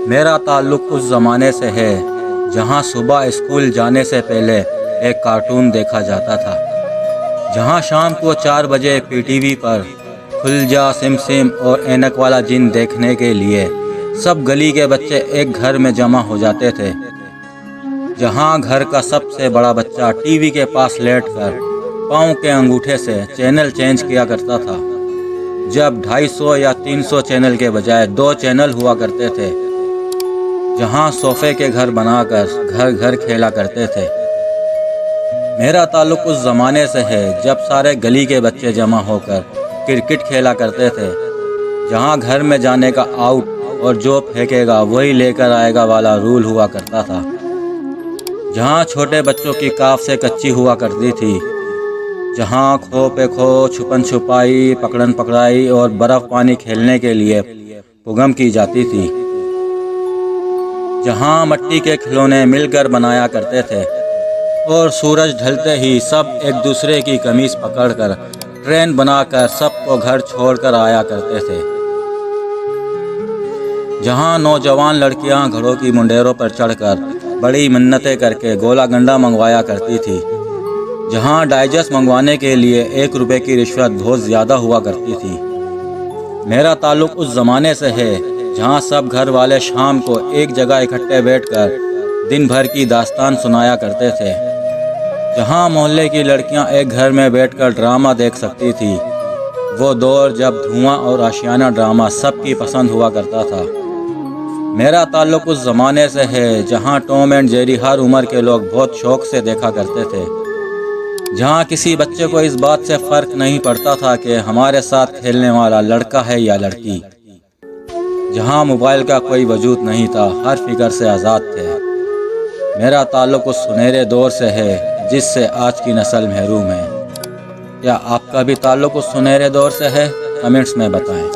میرا تعلق اس زمانے سے ہے جہاں صبح اسکول جانے سے پہلے ایک کارٹون دیکھا جاتا تھا، جہاں شام کو 4 بجے پی ٹی وی پر کھل جا سم سم اور اینک والا جن دیکھنے کے لیے سب گلی کے بچے ایک گھر میں جمع ہو جاتے تھے، جہاں گھر کا سب سے بڑا بچہ ٹی وی کے پاس لیٹ کر پاؤں کے انگوٹھے سے چینل چینج کیا کرتا تھا۔ جب 250 یا 300 چینل کے بجائے 2 چینل ہوا کرتے تھے، جہاں صوفے کے گھر بنا کر گھر گھر کھیلا کرتے تھے۔ میرا تعلق اس زمانے سے ہے جب سارے گلی کے بچے جمع ہو کر کرکٹ کھیلا کرتے تھے، جہاں گھر میں جانے کا آؤٹ اور جو پھینکے گا وہی لے کر آئے گا والا رول ہوا کرتا تھا، جہاں چھوٹے بچوں کی کاف سے کچی ہوا کرتی تھی، جہاں کھو پہ کھو، چھپن چھپائی، پکڑن پکڑائی اور برف پانی کھیلنے کے لیے پگم کی جاتی تھی، جہاں مٹی کے کھلونے مل کر بنایا کرتے تھے اور سورج ڈھلتے ہی سب ایک دوسرے کی قمیص پکڑ کر ٹرین بنا کر سب کو گھر چھوڑ کر آیا کرتے تھے، جہاں نوجوان لڑکیاں گھڑوں کی منڈیروں پر چڑھ کر بڑی منتیں کر کے گولا گنڈا منگوایا کرتی تھی، جہاں ڈائجسٹ منگوانے کے لیے 1 روپے کی رشوت بہت زیادہ ہوا کرتی تھی۔ میرا تعلق اس زمانے سے ہے جہاں سب گھر والے شام کو ایک جگہ اکٹھے بیٹھ کر دن بھر کی داستان سنایا کرتے تھے، جہاں محلے کی لڑکیاں ایک گھر میں بیٹھ کر ڈرامہ دیکھ سکتی تھی، وہ دور جب دھواں اور آشیانہ ڈرامہ سب کی پسند ہوا کرتا تھا۔ میرا تعلق اس زمانے سے ہے جہاں ٹام اینڈ جیری ہر عمر کے لوگ بہت شوق سے دیکھا کرتے تھے، جہاں کسی بچے کو اس بات سے فرق نہیں پڑتا تھا کہ ہمارے ساتھ کھیلنے والا لڑکا ہے یا لڑکی، جہاں موبائل کا کوئی وجود نہیں تھا، ہر فکر سے آزاد تھے۔ میرا تعلق اس سنہرے دور سے ہے جس سے آج کی نسل محروم ہے۔ کیا آپ کا بھی تعلق اس سنہرے دور سے ہے؟ کمنٹس میں بتائیں۔